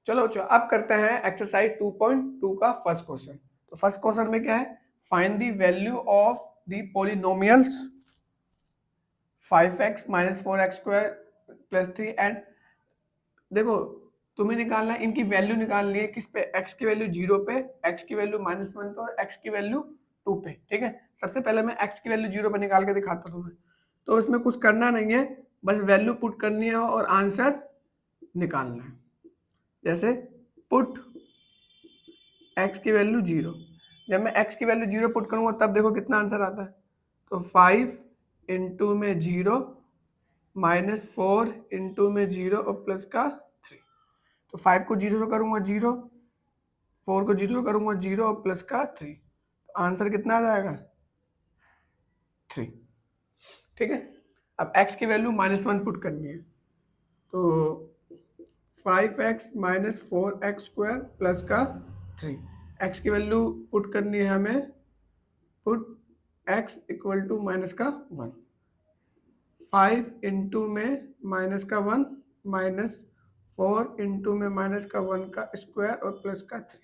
चलो बच्चों अब करते हैं एक्सरसाइज 2.2 का फर्स्ट क्वेश्चन। तो फर्स्ट क्वेश्चन में क्या है, find the value of the polynomials 5x minus 4x² plus 3 and देखो तुम्हें निकालना है इनकी वैल्यू निकालनी है किस पे, x की वैल्यू 0 पे, x की वैल्यू -1 पे और x की वैल्यू 2 पे। ठीक है, सबसे पहले मैं x की वैल्यू 0 पे निकाल के दिखाता हूँ तुम्हें। तो इसमें कुछ करना नहीं है, बस वैल्यू पुट करनी है और आंसर निकालना है। जैसे पुट x की वैल्यू 0, जब मैं x की वैल्यू 0 पुट करूंगा तब देखो कितना आंसर आता है। तो 5 इंटू में 0 -4 इंटू में 0 और प्लस का 3। तो 5 को 0 करूंगा 0, 4 को 0 करूंगा 0 और प्लस का 3। तो आंसर कितना आ जाएगा 3। ठीक है, अब x की वैल्यू -1 पुट करनी है। तो 5x माइनस 4x² प्लस का 3, x की वैल्यू पुट करनी है हमें, put x equal to minus का 1, 5 इंटू में माइनस का 1 माइनस 4 इंटू में माइनस का 1 का स्क्वायर और प्लस का 3।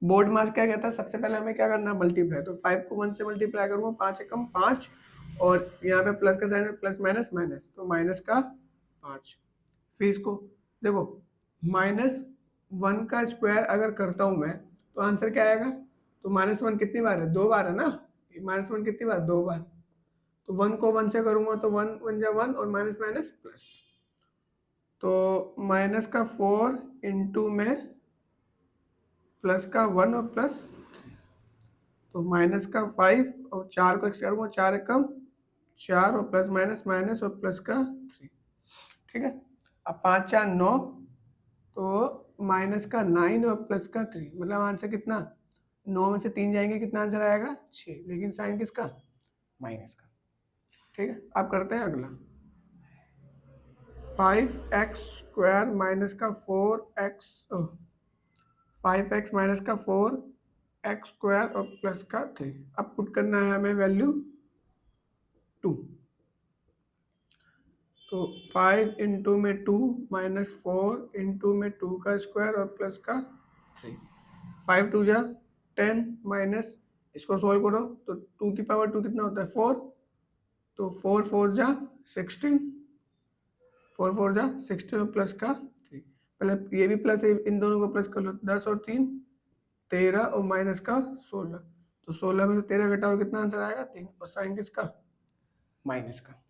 बोर्ड मास क्या कहता है, सबसे पहले हमें क्या करना है मल्टीप्लाई। तो 5 को 1 से मल्टीप्लाई करूंगा, 5 एकम 5 और यहाँ पे प्लस का साइन है, प्लस माइनस माइनस, तो माइनस का 5। फिर इसको देखो -1 का स्क्वायर अगर करता हूं मैं तो आंसर क्या आएगा। तो -1 कितनी बार है, 2 बार है ना, -1 कितनी बार, 2 बार। तो 1 को 1 से करूंगा तो 1 1 जा 1 और माइनस माइनस प्लस, तो माइनस का 4 इंटू में प्लस का 1 और प्लस 3, तो माइनस का 5 और 4 को एक्स करूंगा, 4 एकम 4 और प्लस माइनस माइनस और प्लस का 3। ठीक है, अब 5 4 9, तो माइनस का 9 और प्लस का 3, मतलब आंसर कितना, 9 में से 3 जाएंगे कितना आंसर आएगा 6, लेकिन साइन किसका, माइनस का। ठीक है, अब करते हैं अगला, 5x² माइनस का 4x 5x माइनस का 4x² और प्लस का 3। अब पुट करना है हमें वैल्यू 2। तो 5 इंटू में 2 माइनस 4 इंटू में 2 का स्क्वायर और प्लस का 3, 5 2 जा 10 माइनस, इसको सोल्व करो तो 2 की पावर 2 कितना होता है 4, तो 4 4 जा 16, 4 4 जा 16 और प्लस का 3। पहले ये भी प्लस है, इन दोनों को प्लस कर लो, 10 और 3 13 और माइनस का 16, तो 16 में से 13 घटाओ कितना आंसर आएगा 3, और साइन किसका, माइनस का।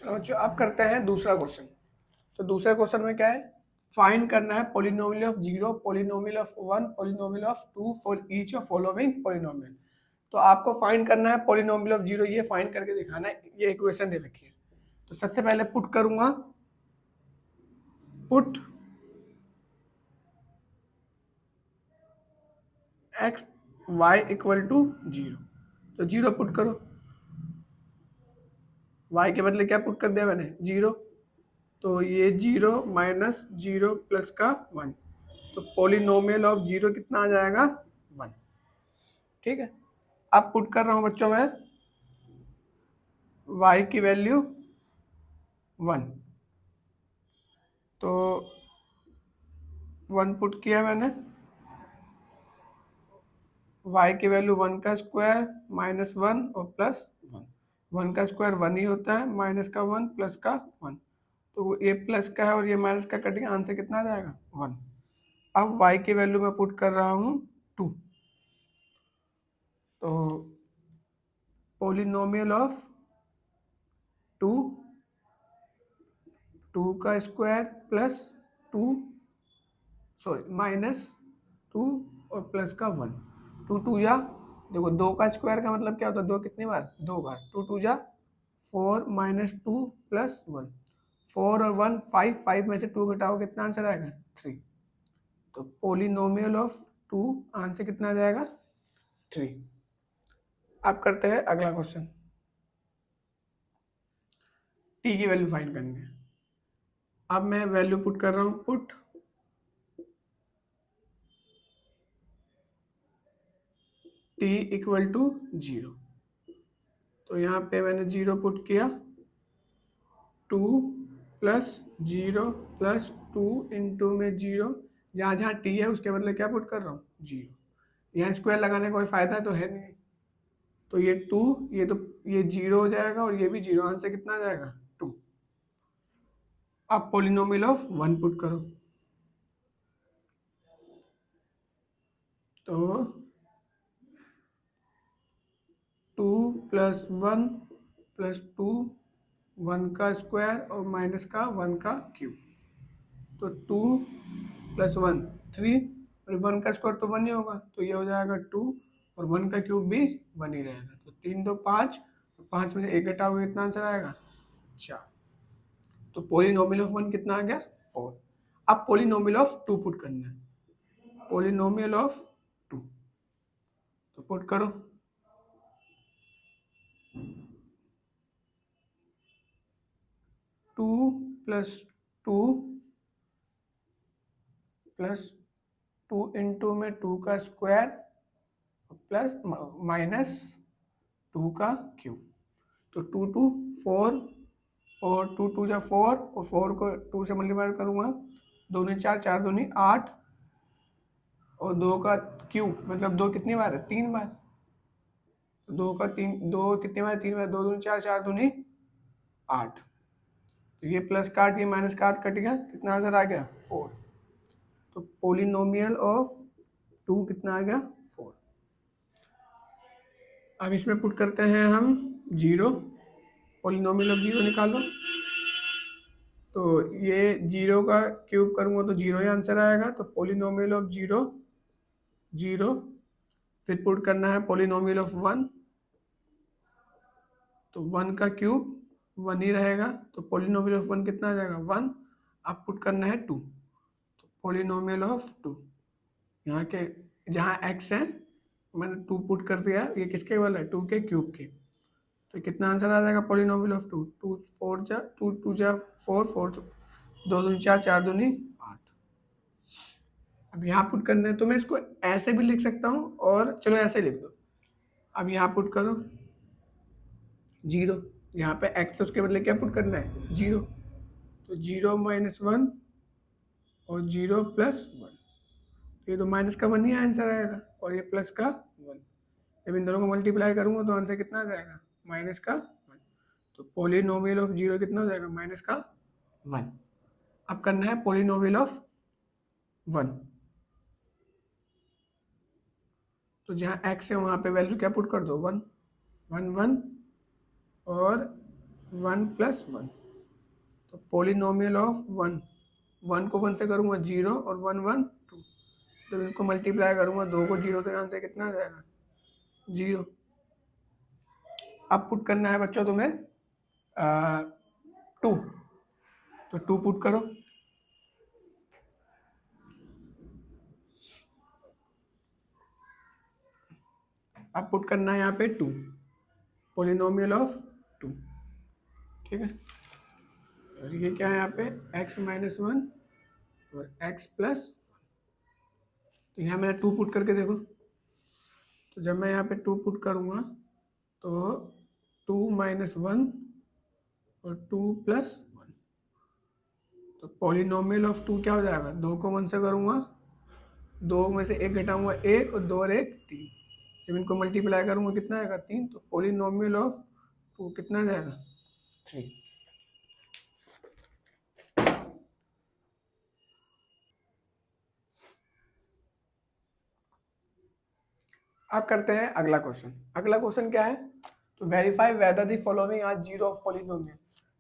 चलो बच्चों अब करते हैं दूसरा क्वेश्चन। तो दूसरे क्वेश्चन में क्या है, फाइंड करना है polynomial of 0, polynomial of 1, polynomial of 2 for each of following polynomial. तो आपको फाइंड करना है पॉलिनोमियल ऑफ 0, ये फाइंड करके दिखाना है। ये इक्वेशन दे रखी है, तो सबसे पहले पुट करूंगा, put x y equal to 0, तो 0 पुट करो, y के बदले क्या पुट कर दिया मैंने 0, तो ये 0 माइनस 0 प्लस का 1, तो पॉलिनोमियल ऑफ 0 कितना आ जाएगा 1। ठीक है, अब पुट कर रहा हूं बच्चों मैं y की वैल्यू 1, तो 1 पुट किया मैंने, y की वैल्यू 1 का स्क्वायर माइनस 1 और प्लस 1, 1 का स्क्वायर 1 ही होता है, माइनस का 1 प्लस का 1, तो ये प्लस का है और ये माइनस का कट गया, आंसर कितना आ जाएगा 1। अब y की वैल्यू मैं पुट कर रहा हूँ 2, तो पॉलिनोमियल ऑफ 2, 2 का स्क्वायर प्लस 2 सॉरी माइनस 2 और प्लस का 1, 2 2 जा देखो 2 का स्क्वायर का मतलब क्या होता है, 2 कितनी बार 2 बार, 2 2 जा 4 माइनस 2 प्लस 1, 4 और 1 5, 5 में से 2 घटाओ कितना आंसर आएगा 3, तो पॉलिनोमियल ऑफ 2 आंसर कितना आ जाएगा 3। अब करते हैं अगला क्वेश्चन, t की वैल्यू फाइंड करनी है। अब मैं वैल्यू पुट कर रहा हूं, पुट t इक्वल टू 0, तो यहाँ पे मैंने 0 पुट किया, 2 प्लस 0 प्लस 2 इंटू में 0, जहाँ जहाँ टी है उसके बदले क्या पुट कर रहा हूँ, 0। यहाँ स्क्वायर लगाने का कोई फायदा तो है नहीं, तो ये 2, ये 0 हो जाएगा और ये भी 0, आंसर कितना आ जाएगा, 2। अब पोलिनोमियल ऑफ 1 पुट करो, तो 2 प्लस 1 प्लस 2, 1 का स्क्वायर और माइनस का 1 का क्यूब, तो 2 प्लस 1 3, और 1 का स्क्वायर तो 1 ही होगा, तो ये हो जाएगा 2 और 1 का क्यूब भी 1 ही रहेगा, तो 3 2 5, 5 में से 1 घटाओगे कितना आंसर आएगा, 4। तो पोलिनोमियल ऑफ 1 कितना आ गया, 4। अब पोलिनोमियल ऑफ 2 पुट करना है, पोलिनोमियल ऑफ 2, तो पुट करो, 2 प्लस 2 प्लस 2 इंटू में 2 का स्क्वायर प्लस माइनस 2 का क्यूब, तो 2 2 4 और 2 2 जा 4, और 4 को 2 से मल्टीप्लाई करूँगा, 2 ने 4, 4 2 नहीं 8, और 2 का क्यूब मतलब 2 कितनी बार है, 3 बार, 2 का 3, 2 कितनी बार, 3 बार, 2 2 4, 4 2 नहीं 8, तो ये प्लस काट, ये माइनस काट, कट गया, कितना आंसर आ गया, 4। तो पोलिनोमियल ऑफ 2 कितना आ गया, 4। अब इसमें पुट करते हैं हम 0, पोलिनोमियल ऑफ 0 निकालो, तो ये 0 का क्यूब करूँगा तो 0 ही आंसर आएगा, तो पोलिनोमियल ऑफ 0 0, फिर पुट करना है पोलिनोमियल ऑफ 1, तो 1 का क्यूब 1 ही रहेगा, तो पोलिनोमियल ऑफ 1 कितना आ जाएगा, 1। अब पुट करना है 2, तो पोलिनोमियल ऑफ 2, यहाँ के जहाँ x है मैंने 2 पुट कर दिया, ये किसके वाला है, 2 के क्यूब के, तो कितना आंसर आ जाएगा पोलिनोमियल ऑफ 2, 2 4 जा 2 2 जा 4 4, 2 2 4, 4 2 8। अब यहाँ पुट करना है, तो मैं इसको ऐसे भी लिख सकता हूँ, और चलो ऐसे लिख दो, अब यहाँ पुट करो 0, यहाँ पे x उसके बदले क्या पुट करना है, 0, तो 0 माइनस 1 और 0 प्लस 1, तो ये तो माइनस का 1 ही आंसर आएगा, और ये प्लस का 1, जब इन दोनों को मल्टीप्लाई करूँगा तो आंसर कितना आ जाएगा, माइनस का 1, तो पोलिनोमियल ऑफ 0 कितना हो जाएगा, माइनस का 1। अब करना है पोलिनोमियल ऑफ 1, तो जहाँ x है वहाँ पे वैल्यू क्या पुट कर दो, 1 1 1 और 1 प्लस 1, तो पोलिनोमियल ऑफ 1, 1 को 1 से करूँगा 0 और 1 1 2, जब इसको मल्टीप्लाई करूँगा 2 को 0 से, आंसर कितना आ जाएगा, 0। अब पुट करना है बच्चों तुम्हें 2, तो 2 पुट करो, अब पुट करना है यहाँ पे 2, पोलिनोमियल ऑफ 2, ठीक है, और ये क्या है यहाँ पे x माइनस 1 और x प्लस 1, तो यहाँ मैंने 2 पुट करके देखो, तो जब मैं यहाँ पे 2 पुट करूँगा तो 2 माइनस 1 और 2 प्लस 1, तो पोलिनोमियल ऑफ 2 क्या हो जाएगा, 2 को 1 से करूँगा, 2 में से 1 घटाऊँगा 1, और 2 और 1 3, जब इनको मल्टीप्लाई करूँगा कितना आएगा, 3, तो पोलिनोमियल ऑफ 2 कितना आ जाएगा, 3। अब करते हैं अगला क्वेश्चन। अगला क्वेश्चन क्या है, तो verify whether the following are zero of polynomial,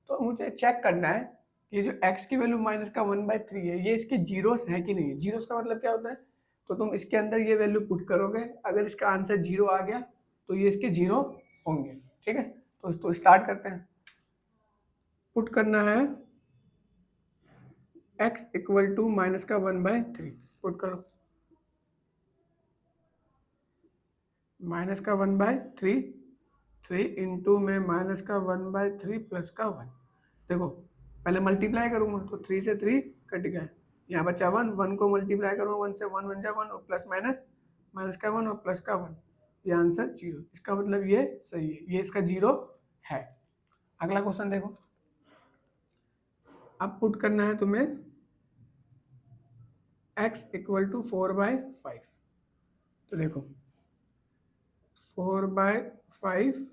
तो मुझे चेक करना है ये जो x की वैल्यू माइनस का 1/3 है, ये इसके जीरोस है कि नहीं है। जीरोस का मतलब क्या होता है, तो तुम इसके अंदर ये वैल्यू पुट करोगे, अगर इसका आंसर 0 आ गया तो ये इसके 0 होंगे, ठीक है। तो स्टार्ट करते हैं, पुट करना है x इक्वल टू माइनस का 1/3, पुट करो माइनस का 1/3, 3 इंटू में माइनस का 1/3 प्लस का 1, देखो पहले मल्टीप्लाई करूंगा तो 3 से 3 कट गए, यहाँ बचा 1, 1 को मल्टीप्लाई करूंगा 1 से, 1 1 जा 1 और प्लस माइनस, माइनस का 1 और प्लस का 1, ये आंसर 0, इसका मतलब ये सही है, ये इसका 0 है। अगला क्वेश्चन देखो, अब पुट करना है तुम्हें x इक्वल टू 4/5। तो देखो 4/5,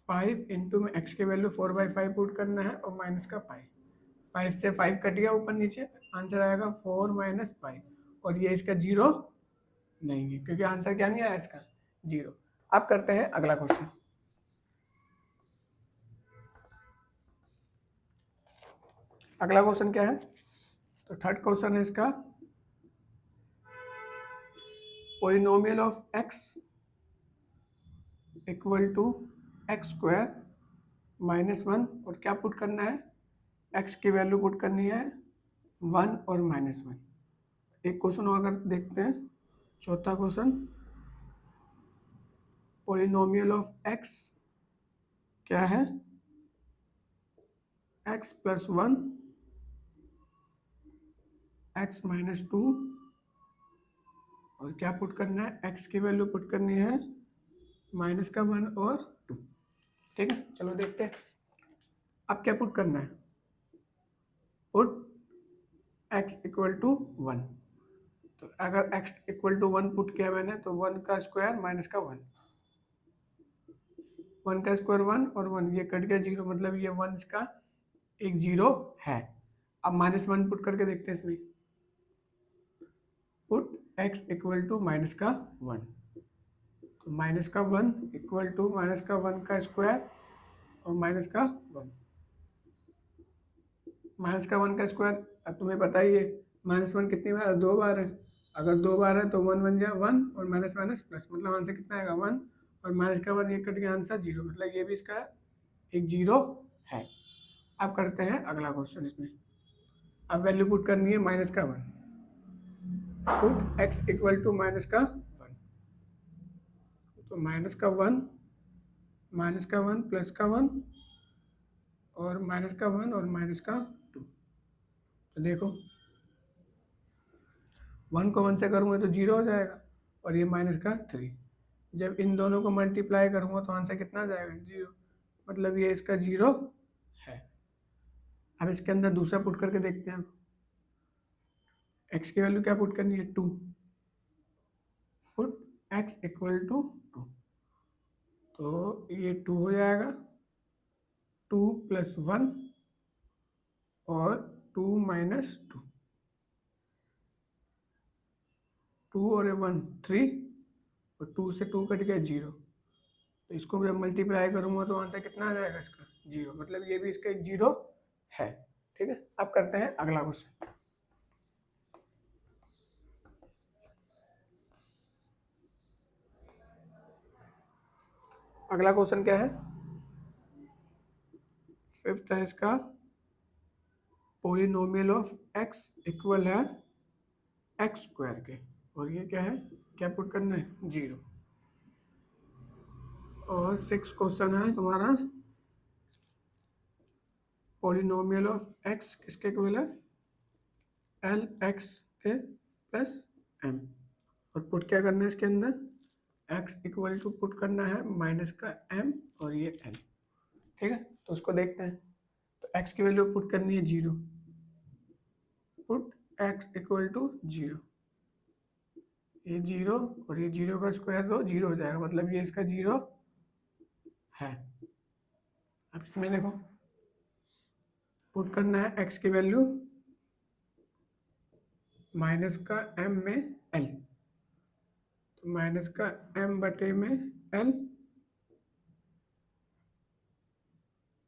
5 इंटू में x के वैल्यू 4/5 पुट करना है और माइनस का पाई, 5 से 5 कट गया ऊपर नीचे, आंसर आएगा 4 माइनस पाई, और ये इसका 0 नहीं है क्योंकि आंसर क्या नहीं आया इसका 0। अब करते हैं अगला क्वेश्चन। अगला क्वेश्चन क्या है, तो थर्ड क्वेश्चन है इसका, polynomial of x equal to x square -1, और क्या पुट करना है, x की वैल्यू पुट करनी है 1 और -1। एक क्वेश्चन और अगर देखते हैं, चौथा क्वेश्चन, पोलिनोमियल ऑफ x क्या है, x + 1, x - 2, और क्या पुट करना है, x की वैल्यू पुट करनी है -1 और 2। ठीक है, चलो देखते हैं अब क्या पुट करना है, पुट x इक्वल टू 1। तो अगर x इक्वल टू 1 पुट किया मैंने, तो 1 का स्क्वायर माइनस का 1, 1 का स्क्वायर 1 और 1 ये कट गया 0, मतलब ये 1 इसका एक 0 है। अब -1 पुट करके देखते हैं इसमें, put x equal to minus का 1, तो माइनस का 1 इक्वल टू माइनस का 1 का स्क्वायर और माइनस का 1, माइनस का 1 का स्क्वायर। अब तुम्हें पता ही है -1 कितनी बार, 2 बार है, अगर 2 बार है तो 1 बन जाए 1 और माइनस माइनस प्लस, मतलब आंसर कितना आएगा 1 और माइनस का 1 ये कट गया, आंसर 0, मतलब ये भी इसका एक 0 है। अब करते हैं अगला क्वेश्चन इसमें, अब वैल्यू पुट करनी है माइनस का 1, put x equal to minus का 1, तो माइनस का 1 प्लस का 1 और माइनस का 1 और माइनस का 2। तो देखो 1 को 1 से करूँगा तो 0 हो जाएगा, और ये माइनस का 3, जब इन दोनों को मल्टीप्लाई करूँगा तो आंसर कितना आ जाएगा 0, मतलब ये इसका 0 है। अब इसके अंदर दूसरा पुट करके देखते हैं, x की वैल्यू क्या पुट करनी है 2, पुट x इक्वल टू 2, तो ये 2 हो जाएगा, 2 + 1 और 2 - 2, 2 और 1 3, और 2 से 2 कट गया 0, तो इसको जब मल्टीप्लाई करूंगा तो आंसर कितना आ जाएगा इसका 0, मतलब ये भी इसका एक 0 है। ठीक है, अब करते हैं अगला क्वेश्चन। अगला क्वेश्चन क्या है, फिफ्थ है इसका, पोलिनोमियल ऑफ x इक्वल है एक्स स्क्वायर के, और ये क्या है, क्या पुट करना है 0। और सिक्स क्वेश्चन है तुम्हारा, पोलिनोमियल ऑफ x किसके इक्वल है, एल एक्स के प्लस एम, और पुट क्या करना है इसके अंदर, x इक्वल टू पुट करना है माइनस का m और ये l। ठीक है, तो उसको देखते हैं, तो x की वैल्यू पुट करनी है 0, पुट x इक्वल टू 0, ये 0 और ये 0 का स्क्वायर दो 0 हो जाएगा, मतलब ये इसका 0 है। अब इसमें देखो पुट करना है x की वैल्यू माइनस का m में l, तो माइनस का m बटे में l,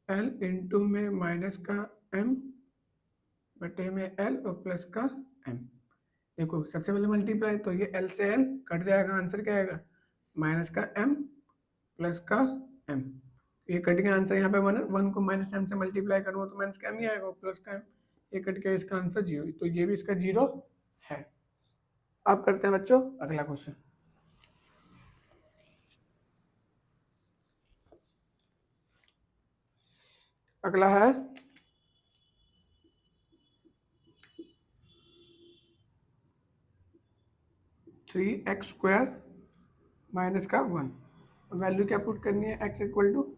l इंटू में माइनस का m बटे में l और प्लस का m। देखो सबसे पहले मल्टीप्लाई, तो ये l से l कट जाएगा, आंसर क्या आएगा माइनस का m प्लस का m, ये कट गया, आंसर यहाँ पे 1 को माइनस m से मल्टीप्लाई करूँगा तो माइनस का m ही आएगा, प्लस का m, ये कट गया, इसका आंसर 0, तो ये भी इसका 0 है। अब करते हैं बच्चों अगला क्वेश्चन। अगला है 3x² माइनस का 1, वैल्यू क्या पुट करनी है, x इक्वल टू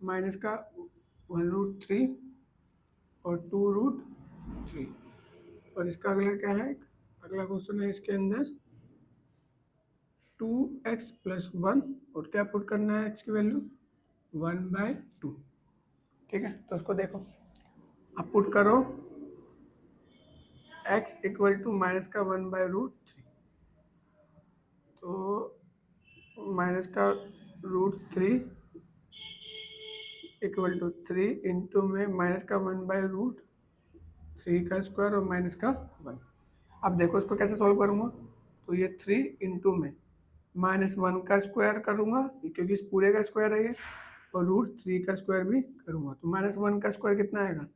माइनस का 1√3 और 2√3। और इसका अगला क्या है, अगला क्वेश्चन है इसके अंदर 2x + 1 और क्या पुट करना है, x की वैल्यू 1/2। ठीक है, तो उसको देखो, अब पुट करो x इक्वल टू माइनस का 1/√3, तो माइनस का √3 इक्वल टू 3 इंटू में माइनस का 1/√3 का स्क्वायर और माइनस का 1। अब देखो इसको कैसे सॉल्व करूँगा, तो ये 3 इंटू में -1 का स्क्वायर करूँगा क्योंकि इस पूरे का स्क्वायर है ये, और √3 का स्क्वायर भी करूँगा, तो -1 का स्क्वायर कितना आएगा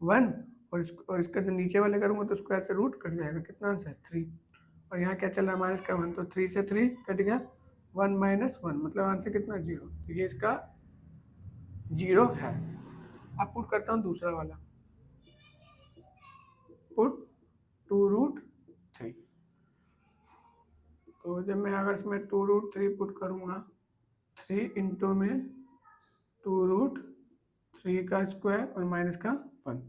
1, और इसके नीचे वाले करूँगा तो स्क्वायर से रूट कट जाएगा, कितना आंसर 3। और यहाँ क्या चल रहा है माइनस का 1, तो 3 से 3 कट गया, 1 - 1 मतलब आंसर कितना 0, तो ये इसका 0 है। अब पुट करता हूँ दूसरा वाला, पुट 2√3, तो जब मैं अगर इसमें 2√3 पुट करूँगा, 3 इंटू में 2√3 का स्क्वायर और माइनस का 1,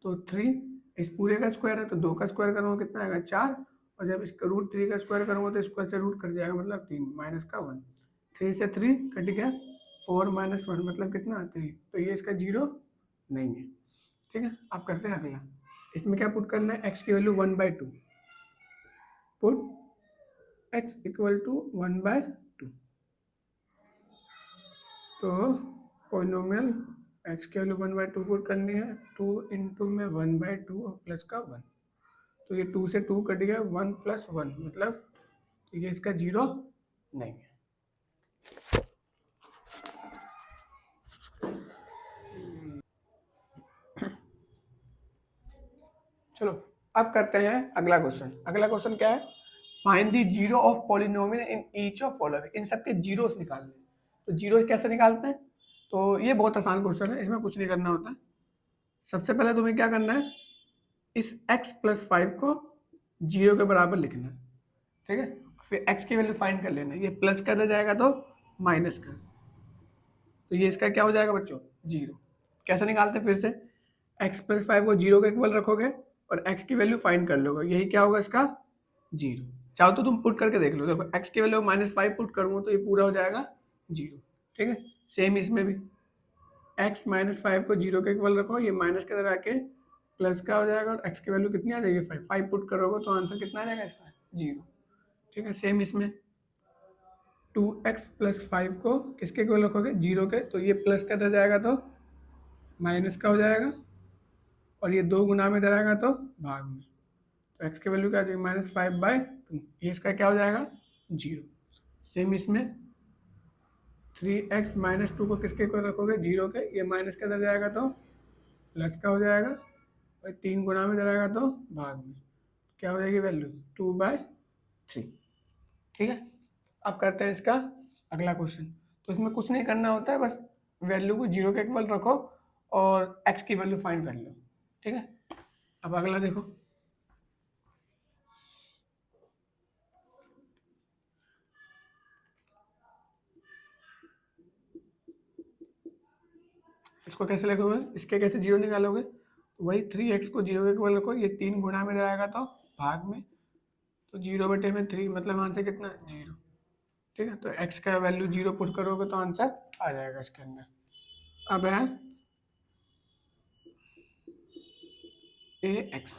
तो 3 इस पूरे का स्क्वायर है तो 2 का स्क्वायर करूँगा कितना आएगा 4, और जब इसका √3 का स्क्वायर करूँगा तो स्क्वायर से रूट कट जाएगा मतलब 3 माइनस का 1, 3 से 3 कट गया, 4 - 1 मतलब कितना 3, तो ये इसका 0 नहीं है। ठीक है, आप करते हैं अगला, इसमें क्या पुट करना है, x की value 1/2, put x equal to 1/2, तो पॉलिनोमियल x की वैल्यू 1/2 पुट करनी है, 2 इंटू में 1/2 और प्लस का 1, तो ये 2 से 2 कट गया, 1 + 1 मतलब, तो ये इसका 0 नहीं है। चलो अब करते हैं अगला क्वेश्चन। अगला क्वेश्चन क्या है, find the zero of polynomial in each of following, इन सबके जीरोस निकालने। तो जीरोस कैसे निकालते हैं, तो ये बहुत आसान क्वेश्चन है, इसमें कुछ नहीं करना होता है। सबसे पहले तुम्हें क्या करना है, इस x + 5 को 0 के बराबर लिखना है, ठीक है, फिर x की वैल्यू फाइंड कर लेना है, ये प्लस कर जाएगा तो माइनस कर, तो ये इसका क्या हो जाएगा बच्चों 0। कैसे निकालते हैं, फिर से x + 5 को 0 के इक्वल रखोगे और x की वैल्यू फाइंड कर लोगे, यही क्या होगा इसका 0। चाहो तो तुम पुट करके देख लो, देखो x की वैल्यू -5 पुट करूँगा तो ये पूरा हो जाएगा 0। ठीक है, सेम इसमें भी x - 5 को 0 के इक्वल रखो, ये माइनस के तरह आके प्लस का हो जाएगा, और x की वैल्यू कितनी आ जाएगी 5, 5 पुट करोगे तो आंसर कितना आ जाएगा इसका 0। ठीक है, सेम इसमें 2x + 5 को किसके इक्वल रखोगे 0 के, तो ये प्लस का इधर जाएगा तो माइनस का हो जाएगा, और ये 2 गुना में इधर आएगा तो भाग में, तो x की वैल्यू क्या आ जाएगी -5/2, ये इसका क्या हो जाएगा 0। सेम इसमें 3x - 2 को किसके इक्वल रखोगे 0 के, ये माइनस का इधर जाएगा तो प्लस का हो जाएगा, और 3 गुना में इधर आएगा तो भाग में, क्या हो जाएगी वैल्यू 2/3। ठीक है, अब करते हैं इसका अगला क्वेश्चन। तो इसमें कुछ नहीं करना होता है, बस वैल्यू को 0 के इक्वल रखो और x की वैल्यू फाइंड कर लो। ठीक है, अब अगला देखो, इसको कैसे लिखोगे, इसके कैसे 0 निकालोगे, वही 3x को 0 के इक्वल रखो, ये 3 गुना में इधर आएगा तो भाग में, तो 0/3 मतलब आंसर कितना 0। ठीक है, तो x का वैल्यू 0 पुट करोगे तो आंसर आ जाएगा इसके अंदर। अब है ax,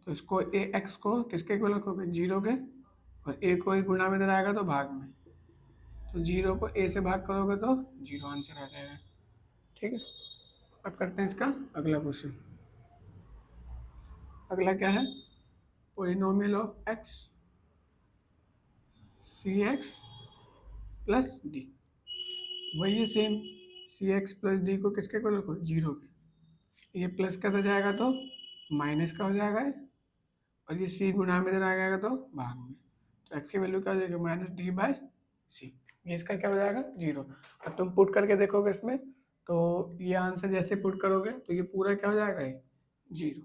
तो इसको ax को किसके इक्वल रखोगे 0 के, और a को ही गुना में इधर आएगा तो भाग में, तो 0 को a से भाग करोगे तो 0 आंसर आ जाएगा। ठीक है, अब करते हैं इसका अगला क्वेश्चन। अगला क्या है, polynomial of x cx + d, वही है सेम, cx + d को किसके इक्वल रखो 0 के, ये प्लस का इधर जाएगा तो माइनस का हो जाएगा, और ये c गुना में इधर आ जाएगा तो भाग में, तो x की वैल्यू क्या हो जाएगी -d/c, ये इसका क्या हो जाएगा 0। अब तुम पुट करके देखोगे इसमें, तो ये आंसर जैसे पुट करोगे तो ये पूरा क्या हो जाएगा 0।